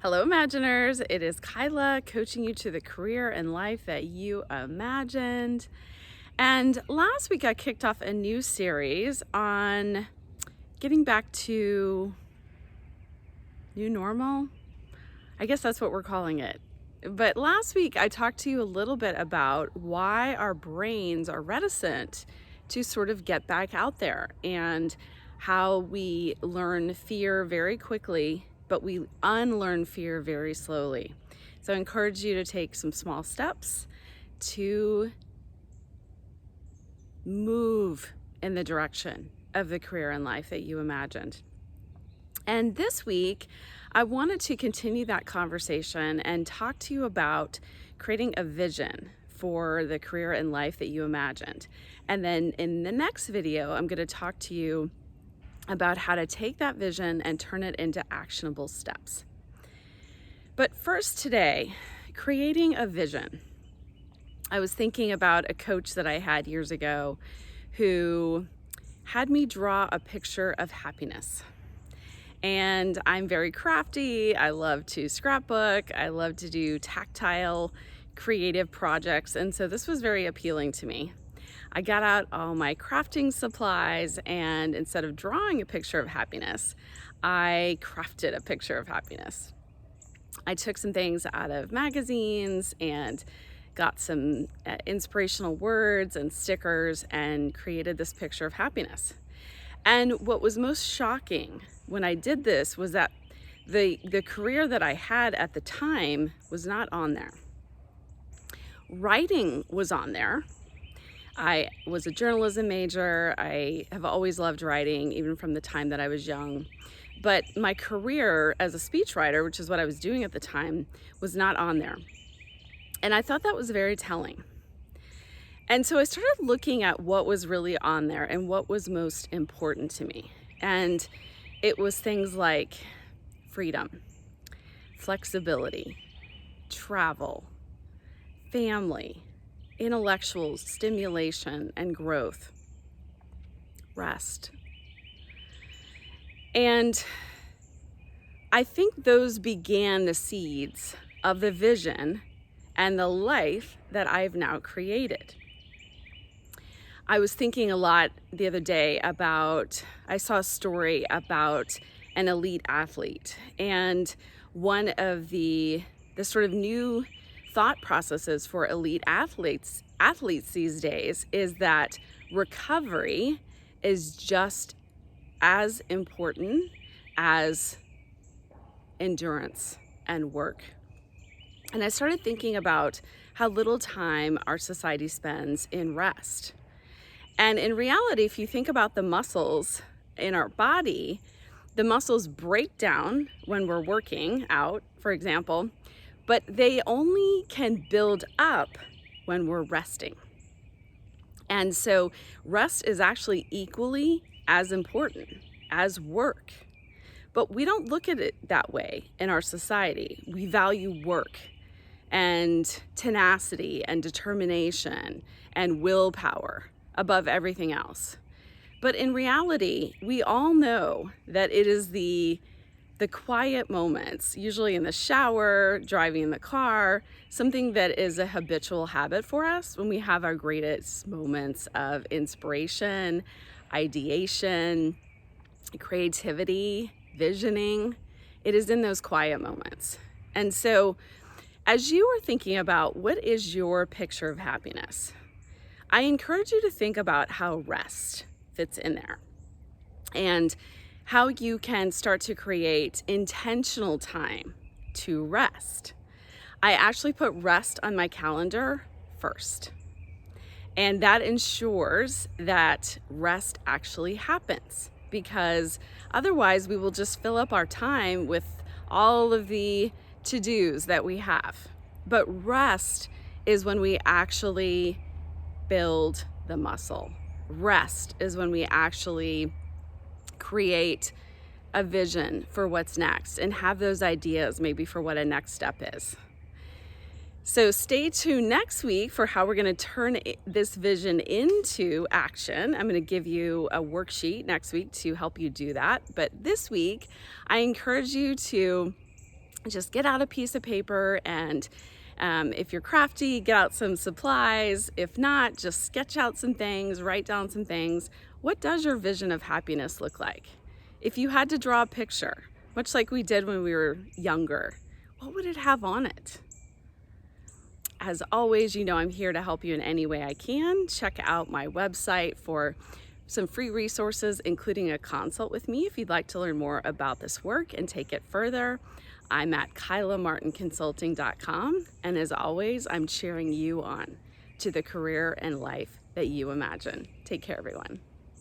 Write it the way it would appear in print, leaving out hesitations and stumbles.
Hello, Imaginers. It is Kyla coaching you to the career and life that you imagined. And last week I kicked off a new series on getting back to new normal. I guess that's what we're calling it. But last week I talked to you a little bit about why our brains are reticent to sort of get back out there and how we learn fear very quickly, but we unlearn fear very slowly. So I encourage you to take some small steps to move in the direction of the career and life that you imagined. And this week, I wanted to continue that conversation and talk to you about creating a vision for the career and life that you imagined. And then in the next video, I'm going to talk to you about how to take that vision and turn it into actionable steps. But first today, creating a vision. I was thinking about a coach that I had years ago who had me draw a picture of happiness. And I'm very crafty. I love to scrapbook. I love to do tactile, creative projects. And so this was very appealing to me. I got out all my crafting supplies, and instead of drawing a picture of happiness, I crafted a picture of happiness. I took some things out of magazines and got some inspirational words and stickers and created this picture of happiness. And what was most shocking when I did this was that the career that I had at the time was not on there. Writing was on there. I was a journalism major. I have always loved writing, even from the time that I was young. But my career as a speechwriter, which is what I was doing at the time, was not on there. And I thought that was very telling. And so I started looking at what was really on there and what was most important to me. And it was things like freedom, flexibility, travel, family, intellectual stimulation and growth, rest. And I think those began the seeds of the vision and the life that I've now created. I was thinking a lot the other day about, I saw a story about an elite athlete, and one of the sort of new thought processes for elite athletes these days is that recovery is just as important as endurance and work. And I started thinking about how little time our society spends in rest. And in reality, if you think about the muscles in our body, the muscles break down when we're working out, for example, but they only can build up when we're resting. And so rest is actually equally as important as work. But we don't look at it that way in our society. We value work and tenacity and determination and willpower above everything else. But in reality, we all know that it is the quiet moments, usually in the shower, driving in the car, something that is a habitual habit for us when we have our greatest moments of inspiration, ideation, creativity, visioning. It is in those quiet moments. And so as you are thinking about what is your picture of happiness, I encourage you to think about how rest fits in there and how you can start to create intentional time to rest. I actually put rest on my calendar first, and that ensures that rest actually happens, because otherwise we will just fill up our time with all of the to-dos that we have. But rest is when we actually build the muscle. Rest is when we actually create a vision for what's next and have those ideas maybe for what a next step is. So stay tuned next week for how we're going to turn this vision into action. I'm going to give you a worksheet next week to help you do that. But this week, I encourage you to just get out a piece of paper and if you're crafty, get out some supplies. If not, just sketch out some things, write down some things. What does your vision of happiness look like? If you had to draw a picture, much like we did when we were younger, what would it have on it? As always, you know I'm here to help you in any way I can. Check out my website for some free resources, including a consult with me if you'd like to learn more about this work and take it further. I'm at kylamartinconsulting.com, and as always, I'm cheering you on to the career and life that you imagine. Take care, everyone.